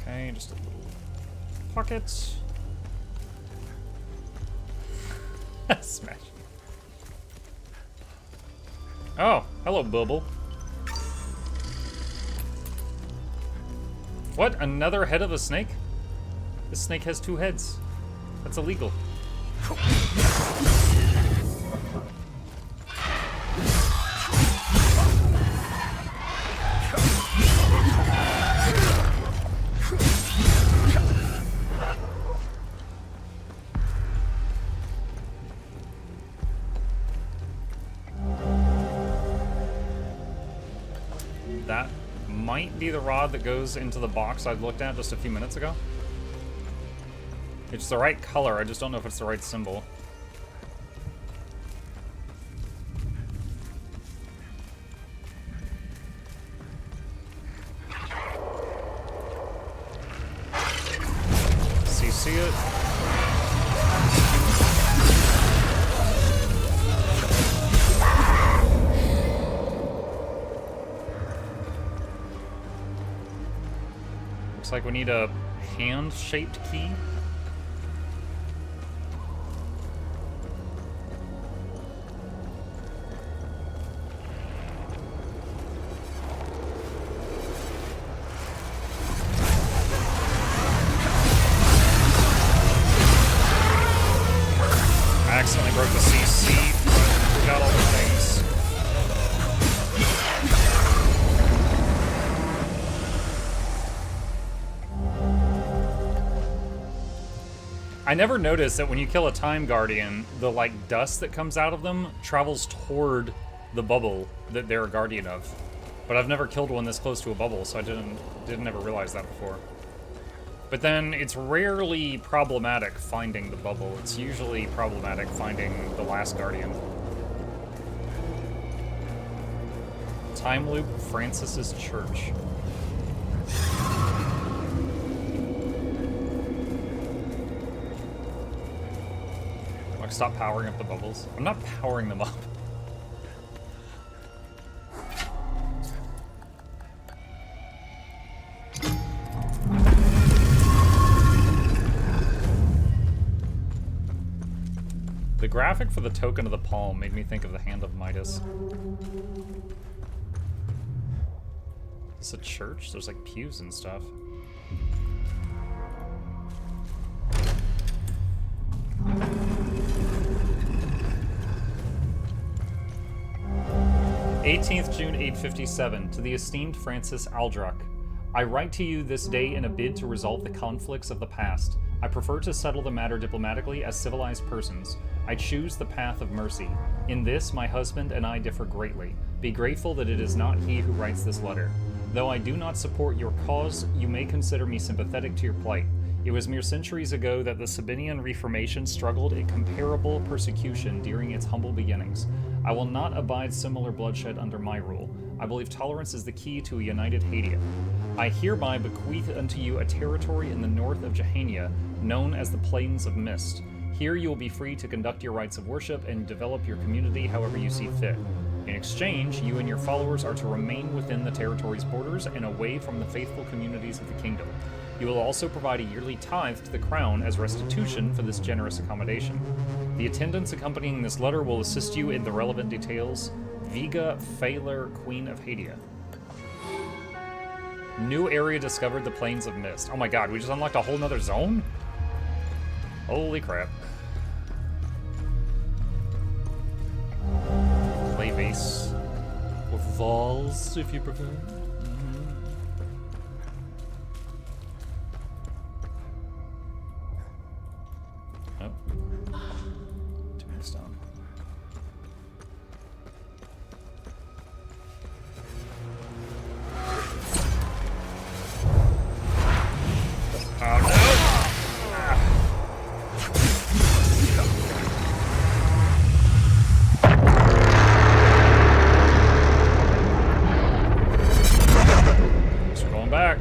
Okay, just a little pocket. Smash. Oh, hello, Bubble. What? Another head of a snake? This snake has 2 heads. That's illegal. That might be the rod that goes into the box I looked at just a few minutes ago. It's the right color, I just don't know if it's the right symbol. See it? Looks like we need a hand-shaped key. I accidentally broke the CC, but we got all the things. I never noticed that when you kill a Time Guardian, the like dust that comes out of them travels toward the bubble that they're a guardian of. But I've never killed one this close to a bubble, so I didn't ever realize that before. But then it's rarely problematic finding the bubble. It's usually problematic finding the last guardian. Time loop Francis's church. Like, stop powering up the bubbles. I'm not powering them up. The graphic for the token of the palm made me think of the Hand of Midas. Is this a church? There's like pews and stuff. June 857, to the esteemed Francis Aldruck. I write to you this day in a bid to resolve the conflicts of the past. I prefer to settle the matter diplomatically as civilized persons. I choose the path of mercy. In this, my husband and I differ greatly. Be grateful that it is not he who writes this letter. Though I do not support your cause, you may consider me sympathetic to your plight. It was mere centuries ago that the Sabinian Reformation struggled a comparable persecution during its humble beginnings. I will not abide similar bloodshed under my rule. I believe tolerance is the key to a united Hadia. I hereby bequeath unto you a territory in the north of Jehania, known as the Plains of Mist. Here you will be free to conduct your rites of worship and develop your community however you see fit. In exchange, you and your followers are to remain within the territory's borders and away from the faithful communities of the kingdom. You will also provide a yearly tithe to the crown as restitution for this generous accommodation. The attendants accompanying this letter will assist you in the relevant details. Viga Phaler, Queen of Hadia. New area discovered, the Plains of Mist. Oh my god, we just unlocked a whole nother zone? Holy crap. Play base. Or Vols, if you prefer. Oh. Tombstone. Oh no! We're going back.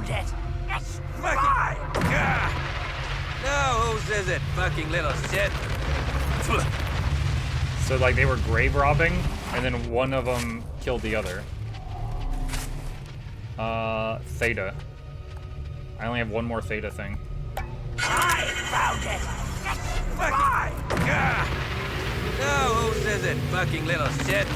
found it! It's Fucking... Gah. No, who says it? Fucking little shit. So, like, they were grave robbing, and then one of them killed the other. Theta. I only have one more Theta thing. I found it! It's Fucking... Gah. No, who says it? Fucking little shit.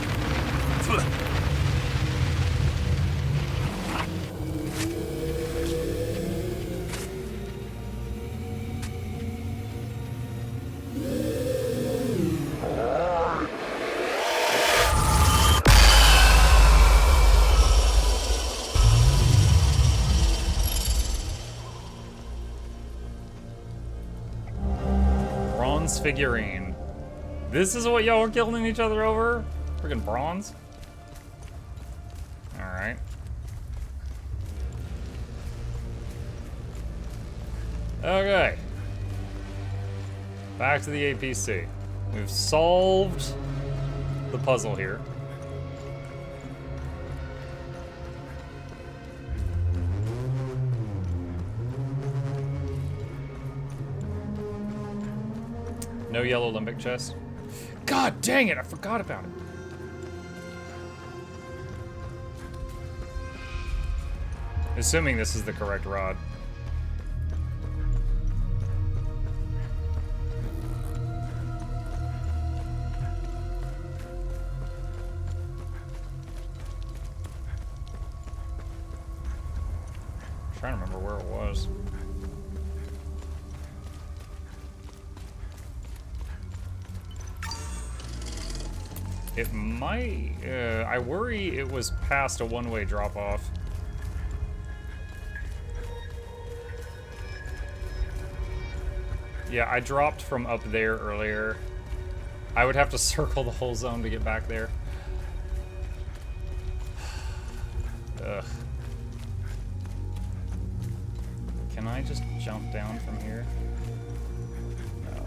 Bronze figurine. This is what y'all are killing each other over? Freaking bronze? Alright. Okay. Back to the APC. We've solved the puzzle here. No yellow limbic chest. God dang it, I forgot about it. Assuming this is the correct rod. I'm trying to remember where it was. It might, I worry it was past a one-way drop-off. Yeah, I dropped from up there earlier. I would have to circle the whole zone to get back there. Ugh. Can I just jump down from here? No.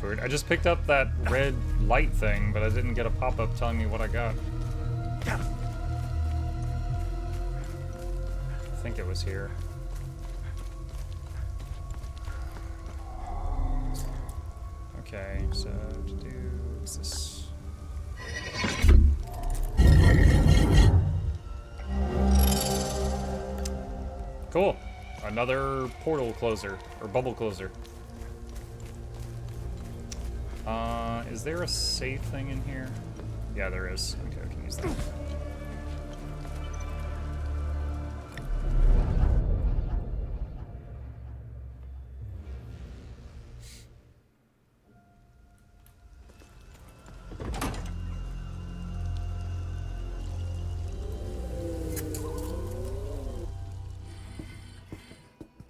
Weird. I just picked up that red light thing, but I didn't get a pop-up telling me what I got. I think it was here. Okay, so to do what's this? Cool. Another portal closer, or bubble closer. Is there a save thing in here? Yeah, there is. Okay, I can use that.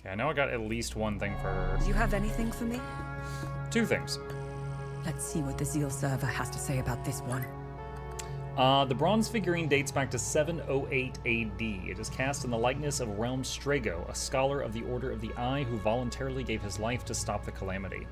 Okay, I know I got at least one thing for her. Do you have anything for me? Two things. Let's see what the Zeal server has to say about this one. The bronze figurine dates back to 708 AD. It is cast in the likeness of Realm Strago, a scholar of the Order of the Eye who voluntarily gave his life to stop the calamity.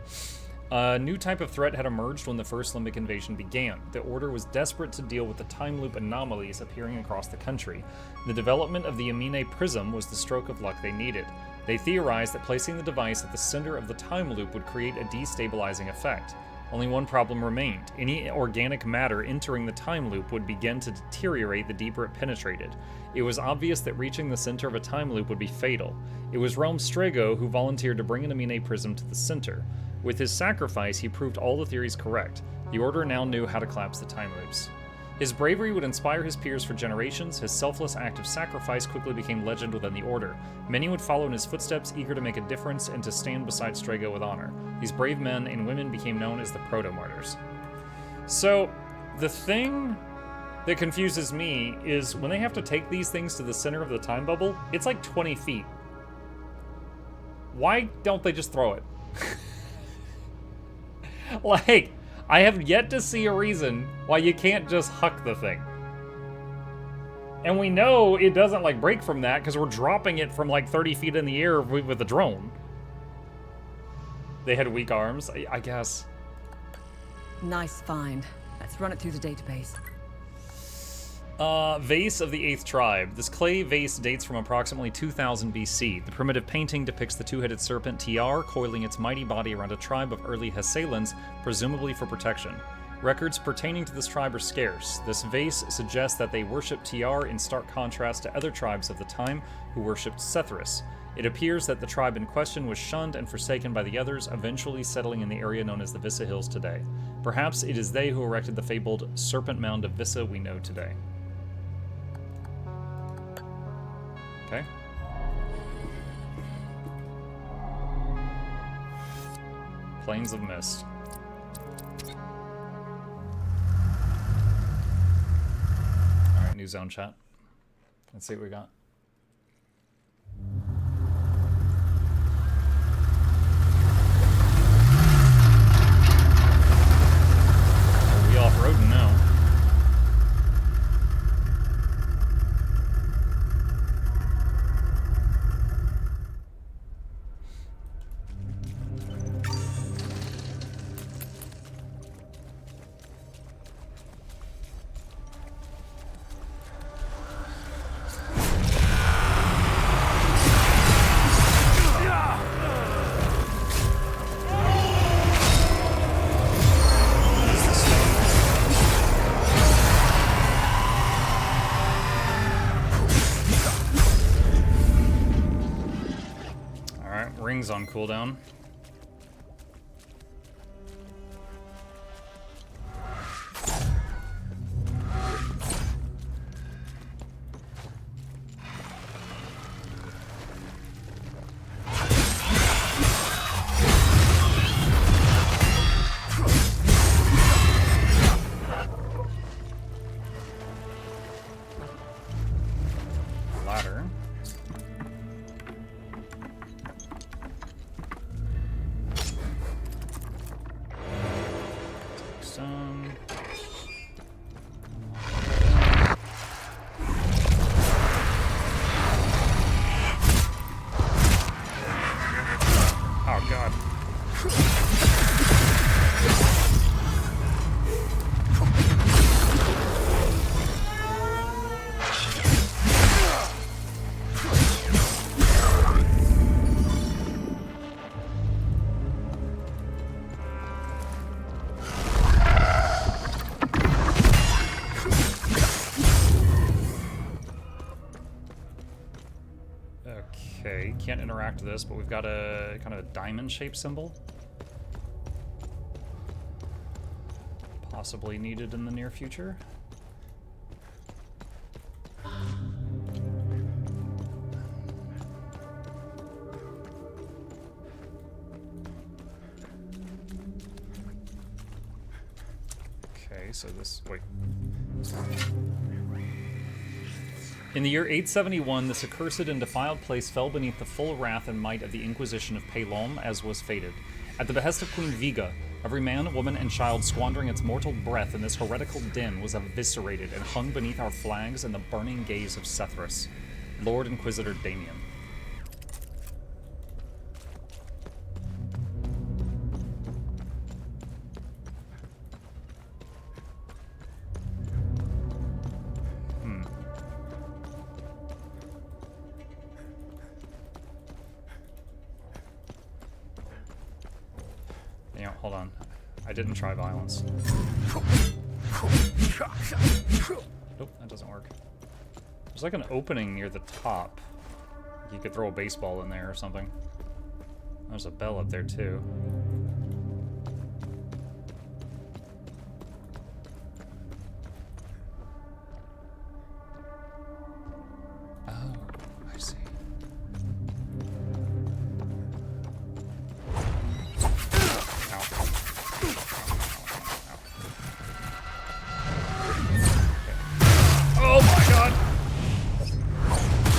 A new type of threat had emerged when the first Limbic invasion began. The Order was desperate to deal with the time loop anomalies appearing across the country. The development of the Amine Prism was the stroke of luck they needed. They theorized that placing the device at the center of the time loop would create a destabilizing effect. Only one problem remained. Any organic matter entering the time loop would begin to deteriorate the deeper it penetrated. It was obvious that reaching the center of a time loop would be fatal. It was Realm Strago who volunteered to bring an Amine Prism to the center. With his sacrifice, he proved all the theories correct. The Order now knew how to collapse the time loops. His bravery would inspire his peers for generations. His selfless act of sacrifice quickly became legend within the Order. Many would follow in his footsteps, eager to make a difference and to stand beside Strago with honor. These brave men and women became known as the Proto-Martyrs. So, the thing that confuses me is when they have to take these things to the center of the time bubble, it's like 20 feet. Why don't they just throw it? Like, I have yet to see a reason why you can't just huck the thing. And we know it doesn't, like, break from that because we're dropping it from, like, 30 feet in the air with a drone. They had weak arms, I guess. Nice find. Let's run it through the database. Vase of the 8th Tribe. This clay vase dates from approximately 2000 BC. The primitive painting depicts the two-headed serpent Tiar coiling its mighty body around a tribe of early Hessalans, presumably for protection. Records pertaining to this tribe are scarce. This vase suggests that they worshipped Tiar in stark contrast to other tribes of the time who worshipped Sethrus. It appears that the tribe in question was shunned and forsaken by the others, eventually settling in the area known as the Vissa Hills today. Perhaps it is they who erected the fabled Serpent Mound of Vissa we know today. Okay. Plains of Mist. Alright, new zone chat. Let's see what we got. Are we off-roading now? On cooldown. Ladder. Okay, can't interact with this, but we've got a kind of a diamond-shaped symbol. Possibly needed in the near future. Okay, so this... wait. In the year 871, this accursed and defiled place fell beneath the full wrath and might of the Inquisition of Pelom, as was fated. At the behest of Queen Viga, every man, woman, and child squandering its mortal breath in this heretical den was eviscerated and hung beneath our flags in the burning gaze of Sethrus, Lord Inquisitor Damien. Hold on. I didn't try violence. Nope, that doesn't work. There's like an opening near the top. You could throw a baseball in there or something. There's a bell up there too.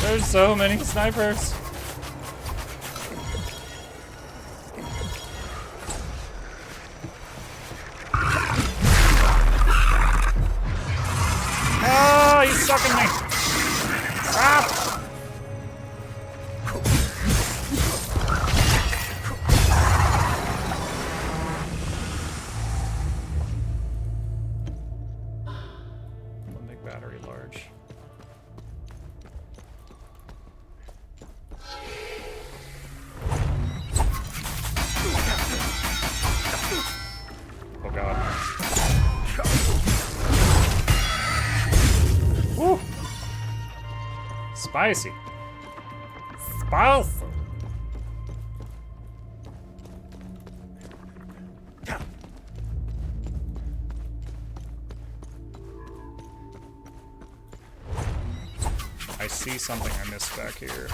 There's so many snipers. Oh, he's sucking me. Stop. One big battery, large. Oh god. Woo! Spicy. Spicy. I see something I missed back here.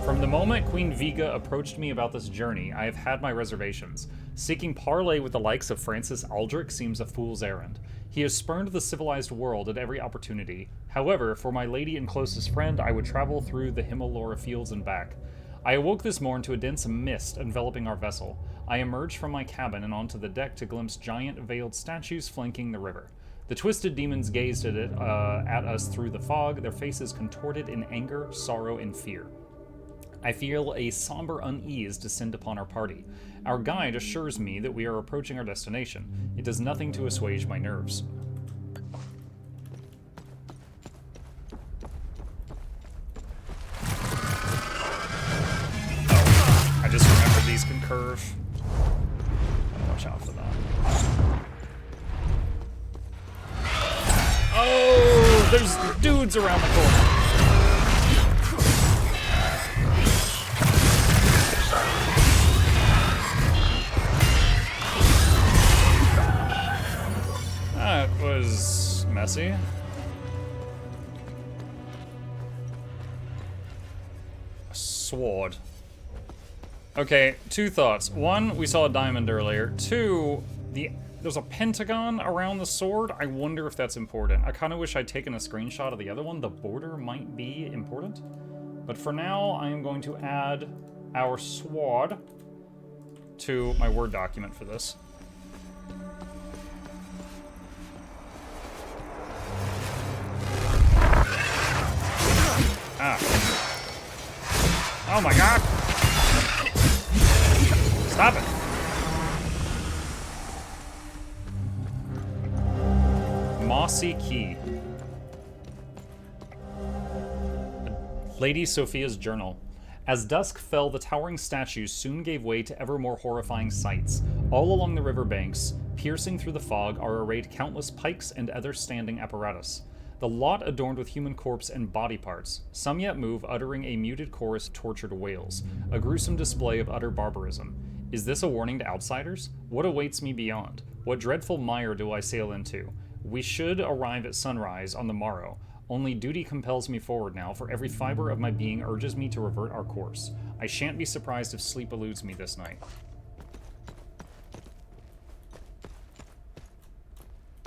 From the moment Queen Viga approached me about this journey, I have had my reservations. Seeking parley with the likes of Francis Aldrich seems a fool's errand. He has spurned the civilized world at every opportunity. However, for my lady and closest friend, I would travel through the Himalora fields and back. I awoke this morn to a dense mist enveloping our vessel. I emerged from my cabin and onto the deck to glimpse giant veiled statues flanking the river. The twisted demons gazed at us through the fog, their faces contorted in anger, sorrow, and fear. I feel a somber unease descend upon our party. Our guide assures me that we are approaching our destination. It does nothing to assuage my nerves. I just remembered these can curve. Watch out for that. Oh, there's dudes around the corner. That was messy. A sword. Okay, two thoughts. One, we saw a diamond earlier. Two, there's a pentagon around the sword. I wonder if that's important. I kind of wish I'd taken a screenshot of the other one. The border might be important. But for now, I am going to add our sword to my Word document for this. Ah. Oh my god! Stop it! Mossy Key. Lady Sophia's Journal. As dusk fell, the towering statues soon gave way to ever more horrifying sights. All along the riverbanks, piercing through the fog, are arrayed countless pikes and other standing apparatus. The lot adorned with human corpse and body parts. Some yet move, uttering a muted chorus of tortured wails. A gruesome display of utter barbarism. Is this a warning to outsiders? What awaits me beyond? What dreadful mire do I sail into? We should arrive at sunrise on the morrow. Only duty compels me forward now, for every fiber of my being urges me to revert our course. I shan't be surprised if sleep eludes me this night.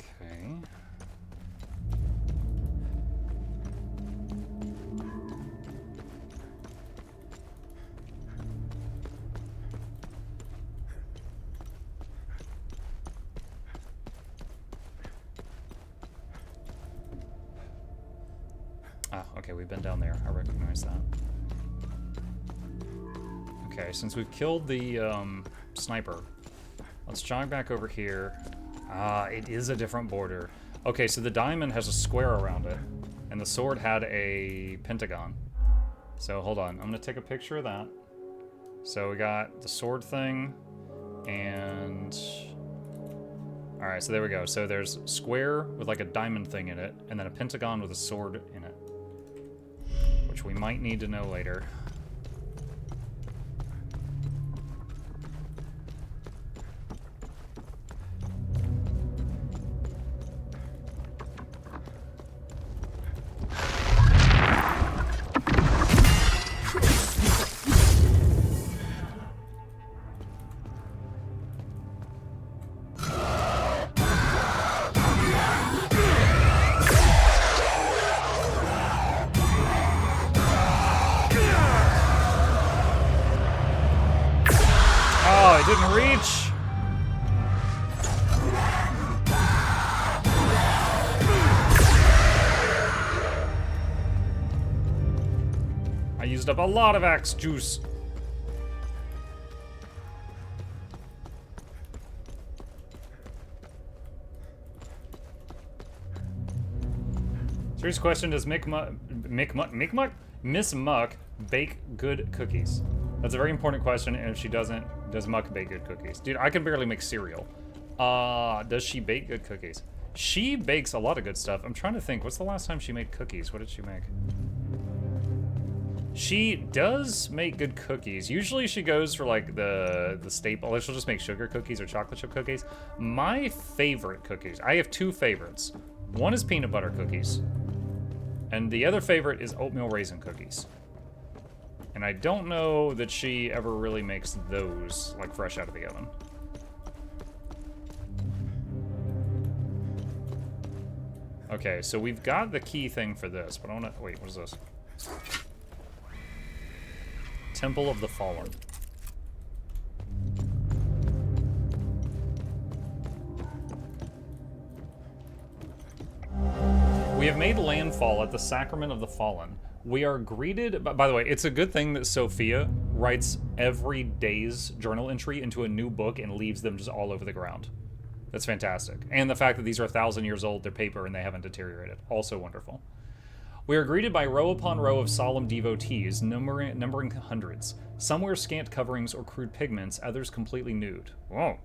Okay. Ah, okay, we've been down there. I recognize that. Okay, since we've killed the sniper, let's jog back over here. Ah, it is a different border. Okay, so the diamond has a square around it, and the sword had a pentagon. So hold on, I'm gonna take a picture of that. So we got the sword thing, and... Alright, so there we go. So there's square with like a diamond thing in it, and then a pentagon with a sword in it. Which we might need to know later. used up a lot of axe juice. Serious question, does Miss Muck bake good cookies? That's a very important question, and if she doesn't, does Muck bake good cookies? Dude, I can barely make cereal. Does she bake good cookies? She bakes a lot of good stuff. I'm trying to think, what's the last time she made cookies? What did she make? She does make good cookies. Usually she goes for like the staple. She'll just make sugar cookies or chocolate chip cookies. My favorite cookies, I have two favorites. One is peanut butter cookies, and the other favorite is oatmeal raisin cookies. And I don't know that she ever really makes those like fresh out of the oven. Okay, so we've got the key thing for this, but I wanna, wait, what is this? Temple of the Fallen. We have made landfall at the Sacrament of the Fallen. We are greeted, by the way, it's a good thing that Sophia writes every day's journal entry into a new book and leaves them just all over the ground. That's fantastic. And the fact that these are 1,000 years old, they're paper and they haven't deteriorated. Also wonderful. We are greeted by row upon row of solemn devotees, numbering hundreds. Some wear scant coverings or crude pigments, others completely nude. Whoa.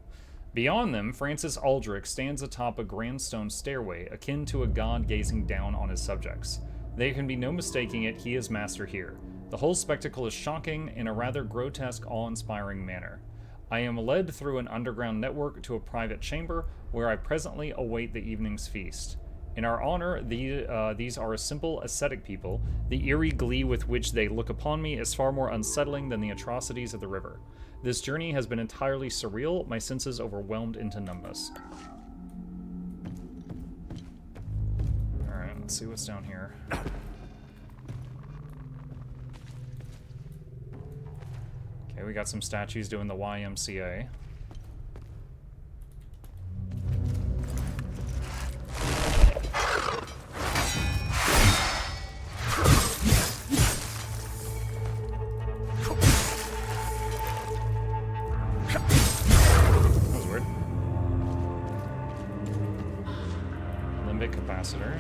Beyond them, Francis Aldrich stands atop a grand stone stairway, akin to a god gazing down on his subjects. There can be no mistaking it, he is master here. The whole spectacle is shocking in a rather grotesque, awe-inspiring manner. I am led through an underground network to a private chamber, where I presently await the evening's feast. In our honor, these are a simple, ascetic people. The eerie glee with which they look upon me is far more unsettling than the atrocities of the river. This journey has been entirely surreal, my senses overwhelmed into numbness. Alright, let's see what's down here. Okay, we got some statues doing the YMCA. That was weird. Limbic capacitor.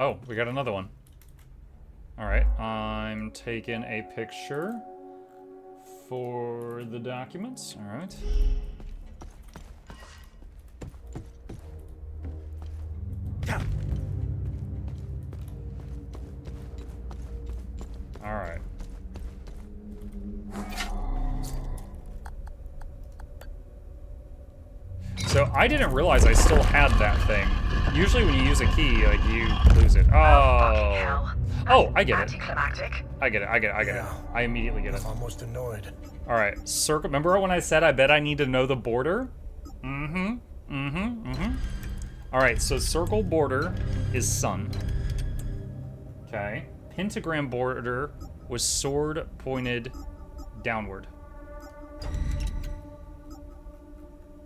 Oh, we got another one. Alright, I'm taking a picture for the documents. Alright. Alright. So I didn't realize I still had that thing. Usually when you use a key, like, you lose it. Oh. Oh, I get it. I get it. I immediately get it. I'm almost annoyed. Alright, circle. Remember when I said I bet I need to know the border? Alright, so circle border is sun. Okay. Pentagram border was sword pointed downward.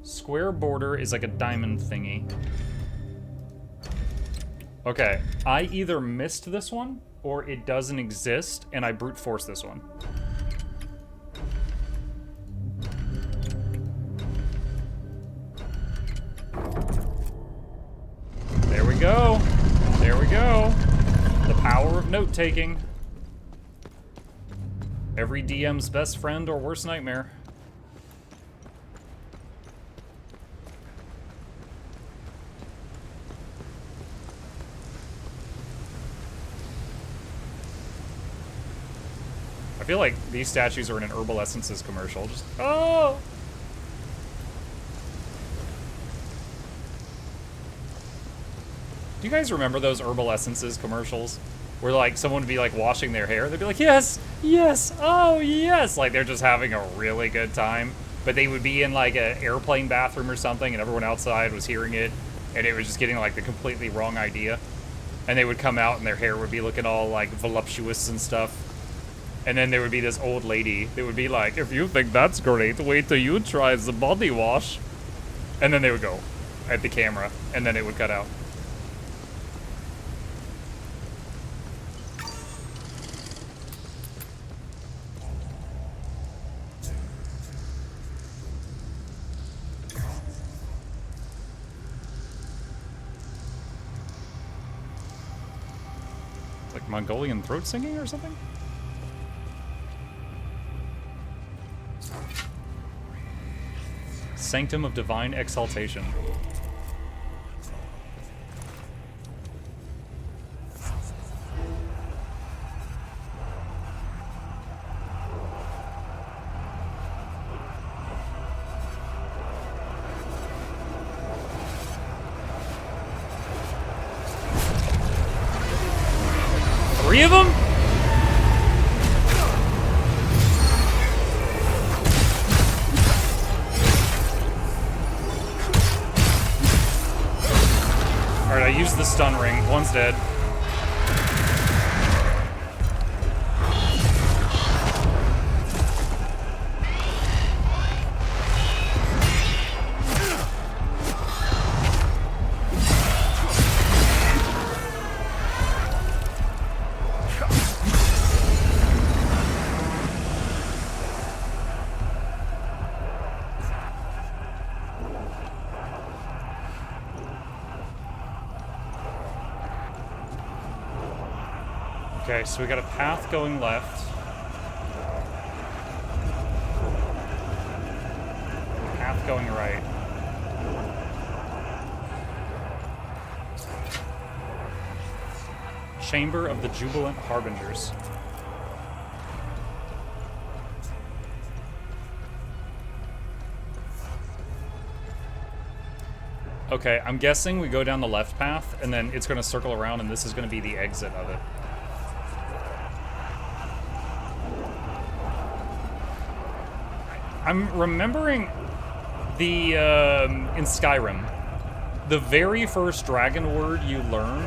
Square border is like a diamond thingy. Okay, I either missed this one, or it doesn't exist, and I brute force this one. There we go. There we go. The power of note-taking. Every DM's best friend or worst nightmare. I feel like these statues are in an Herbal Essences commercial. Just, oh! Do you guys remember those Herbal Essences commercials? Where, like, someone would be, like, washing their hair. They'd be like, yes, yes, oh, yes. Like, they're just having a really good time. But they would be in, like, an airplane bathroom or something, and everyone outside was hearing it. And it was just getting, like, the completely wrong idea. And they would come out, and their hair would be looking all, like, voluptuous and stuff. And then there would be this old lady that would be like, if you think that's great, wait till you try the body wash. And then they would go at the camera, and then it would cut out. Like Mongolian throat singing or something? Sanctum of Divine Exaltation. Three of them? Alright, I used the stun ring. One's dead. Okay, so we got a path going left. Path going right. Chamber of the Jubilant Harbingers. Okay, I'm guessing we go down the left path, and then it's going to circle around, and this is going to be the exit of it. I'm remembering the, in Skyrim, the very first dragon word you learn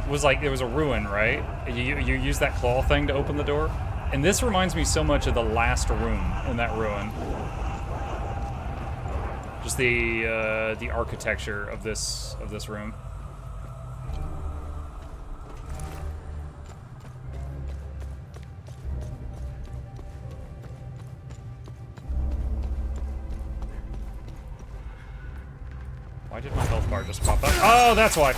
was like, there was a ruin, right? You use that claw thing to open the door. And this reminds me so much of the last room in that ruin. Just the architecture of this room. Why did my health bar just pop up? Oh, that's why.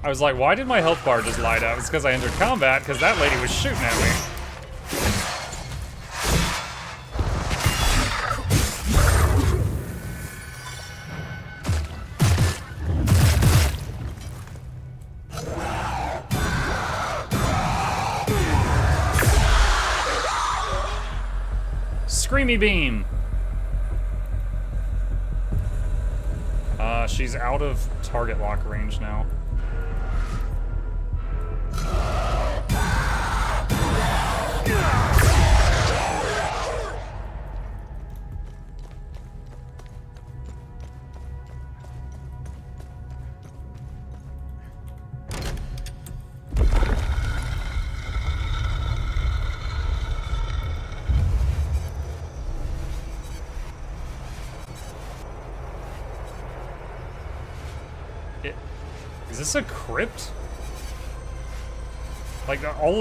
I was like, why did my health bar just light up? It's because I entered combat, because that lady was shooting at me. Screamy beam. She's out of target lock range now. Is this a crypt? Like, all of